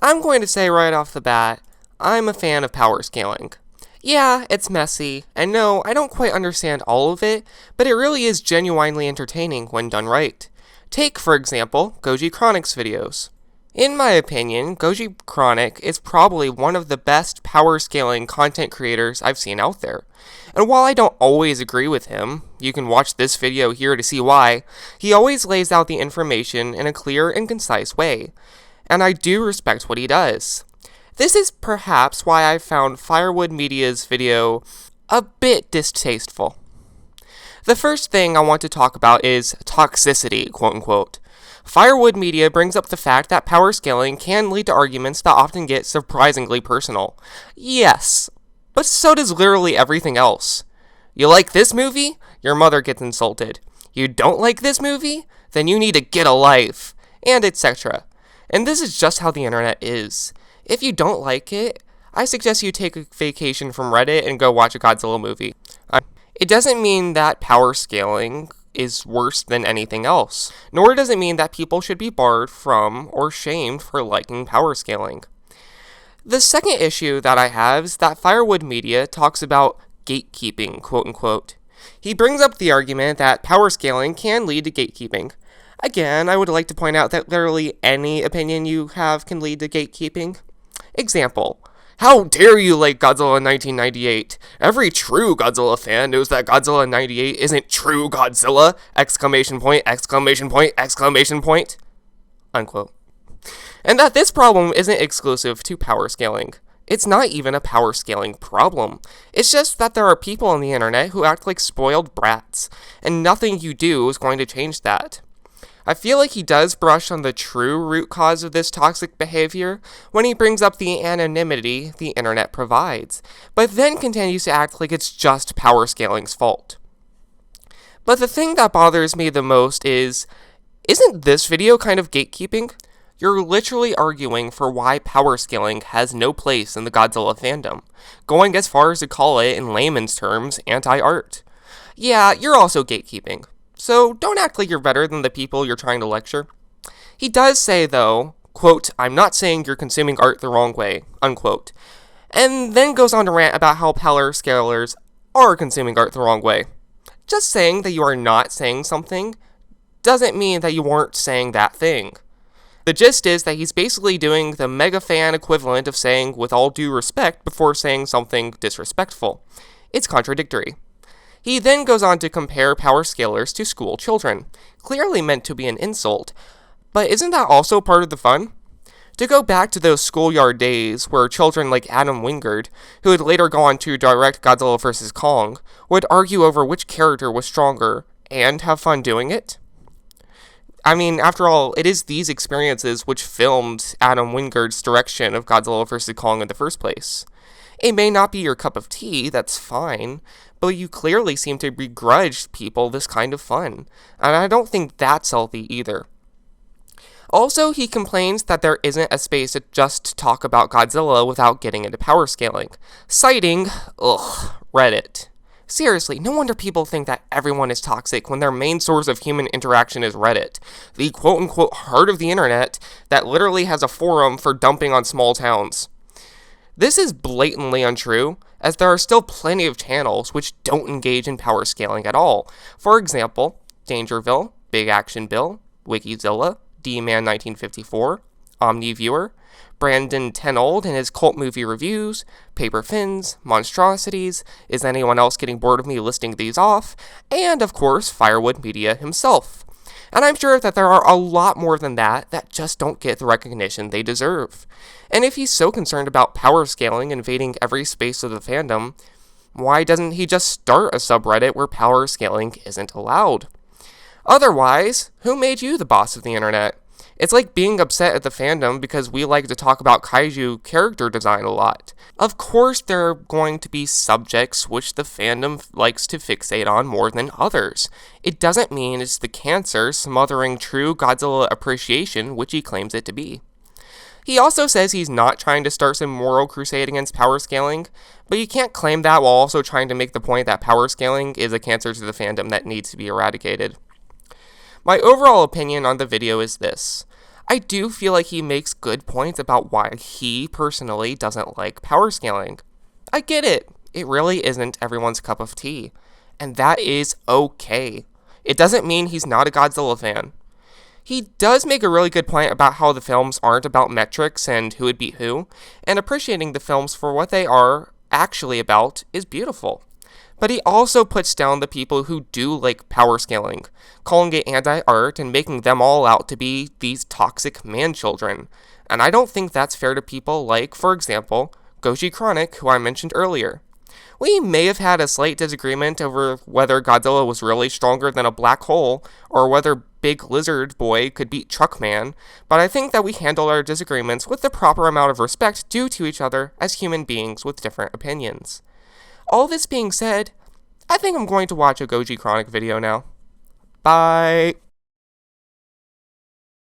I'm going to say right off the bat, I'm a fan of power scaling. Yeah, it's messy, and no, I don't quite understand all of it, but it really is genuinely entertaining when done right. Take, for example, Goji-Chronic's videos. In my opinion, Goji Chronic is probably one of the best power scaling content creators I've seen out there. And while I don't always agree with him, you can watch this video here to see why, he always lays out the information in a clear and concise way. And I do respect what he does. This is perhaps why I found Firewood Media's video a bit distasteful. The first thing I want to talk about is toxicity, quote unquote. Firewood Media brings up the fact that power scaling can lead to arguments that often get surprisingly personal. Yes, but so does literally everything else. You like this movie? Your mother gets insulted. You don't like this movie? Then you need to get a life, and etc. And this is just how the internet is. If you don't like it, I suggest you take a vacation from Reddit and go watch a Godzilla movie. It doesn't mean that power scaling is worse than anything else, nor does it mean that people should be barred from or shamed for liking power scaling. The second issue that I have is that Firewood Media talks about gatekeeping, quote unquote. He brings up the argument that power scaling can lead to gatekeeping. Again, I would like to point out that literally any opinion you have can lead to gatekeeping. Example: how dare you like Godzilla 1998? Every true Godzilla fan knows that Godzilla 98 isn't true Godzilla! Exclamation point, exclamation point, exclamation point. Unquote. And that this problem isn't exclusive to power scaling. It's not even a power scaling problem. It's just that there are people on the internet who act like spoiled brats, and nothing you do is going to change that. I feel like he does brush on the true root cause of this toxic behavior when he brings up the anonymity the internet provides, but then continues to act like it's just power scaling's fault. But the thing that bothers me the most is, isn't this video kind of gatekeeping? You're literally arguing for why power scaling has no place in the Godzilla fandom, going as far as to call it, in layman's terms, anti-art. Yeah, you're also gatekeeping. So don't act like you're better than the people you're trying to lecture. He does say, though, quote, "I'm not saying you're consuming art the wrong way," unquote, and then goes on to rant about how power scalers are consuming art the wrong way. Just saying that you are not saying something doesn't mean that you weren't saying that thing. The gist is that he's basically doing the mega fan equivalent of saying with all due respect before saying something disrespectful. It's contradictory. He then goes on to compare power scalers to school children, clearly meant to be an insult, but isn't that also part of the fun? To go back to those schoolyard days where children like Adam Wingard, who would later go on to direct Godzilla vs. Kong, would argue over which character was stronger, and have fun doing it? I mean, after all, it is these experiences which filmed Adam Wingard's direction of Godzilla vs. Kong in the first place. It may not be your cup of tea, that's fine, but you clearly seem to begrudge people this kind of fun, and I don't think that's healthy either. Also, he complains that there isn't a space to just talk about Godzilla without getting into power scaling, citing, Reddit. Seriously, no wonder people think that everyone is toxic when their main source of human interaction is Reddit, the quote-unquote heart of the internet that literally has a forum for dumping on small towns. This is blatantly untrue, as there are still plenty of channels which don't engage in power scaling at all. For example, Dangerville, Big Action Bill, Wikizilla, D-Man 1954, OmniViewer, Brandon Tenold and his cult movie reviews, Paper Fins, Monstrosities, Is Anyone Else Getting Bored of Me listing these off, and of course Firewood Media himself. And I'm sure that there are a lot more than that that just don't get the recognition they deserve. And if he's so concerned about power scaling invading every space of the fandom, why doesn't he just start a subreddit where power scaling isn't allowed? Otherwise, who made you the boss of the internet? It's like being upset at the fandom because we like to talk about kaiju character design a lot. Of course there are going to be subjects which the fandom likes to fixate on more than others. It doesn't mean it's the cancer smothering true Godzilla appreciation which he claims it to be. He also says he's not trying to start some moral crusade against power scaling, but you can't claim that while also trying to make the point that power scaling is a cancer to the fandom that needs to be eradicated. My overall opinion on the video is this. I do feel like he makes good points about why he personally doesn't like power scaling. I get it. It really isn't everyone's cup of tea. And that is okay. It doesn't mean he's not a Godzilla fan. He does make a really good point about how the films aren't about metrics and who would beat who, and appreciating the films for what they are actually about is beautiful. But he also puts down the people who do like power scaling, calling it anti-art and making them all out to be these toxic man-children. And I don't think that's fair to people like, for example, Goji-C, who I mentioned earlier. We may have had a slight disagreement over whether Godzilla was really stronger than a black hole, or whether Big Lizard Boy could beat Truckman, but I think that we handled our disagreements with the proper amount of respect due to each other as human beings with different opinions. All this being said, I think I'm going to watch a Goji-C video now. Bye!